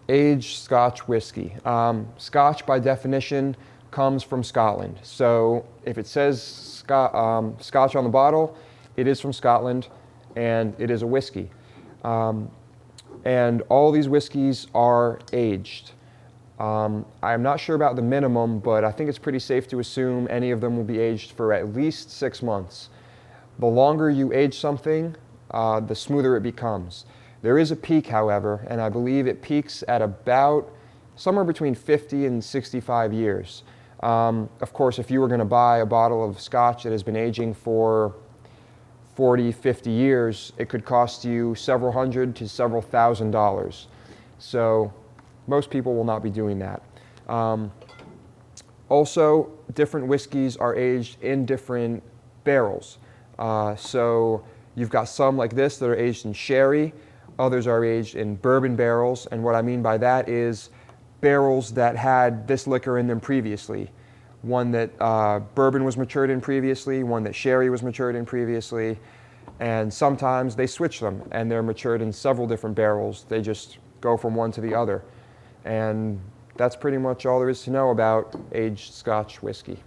Aged Scotch whiskey. Scotch, by definition, comes from Scotland. So if it says Scotch on the bottle, it is from Scotland, and it is a whiskey. And all these whiskeys are aged. I'm not sure about the minimum, but I think it's pretty safe to assume any of them will be aged for at least 6 months. The longer you age something, the smoother it becomes. There is a peak, however, and I believe it peaks at about somewhere between 50 and 65 years. Of course, if you were going to buy a bottle of Scotch that has been aging for 40, 50 years, it could cost you several hundred to several $1,000s. So most people will not be doing that. Also, different whiskeys are aged in different barrels. So you've got some like this that are aged in sherry. Others are aged in bourbon barrels, and what I mean by that is barrels that had this liquor in them previously. One that bourbon was matured in previously, one that sherry was matured in previously, and sometimes they switch them and they're matured in several different barrels. They just go from one to the other. And that's pretty much all there is to know about aged Scotch whiskey.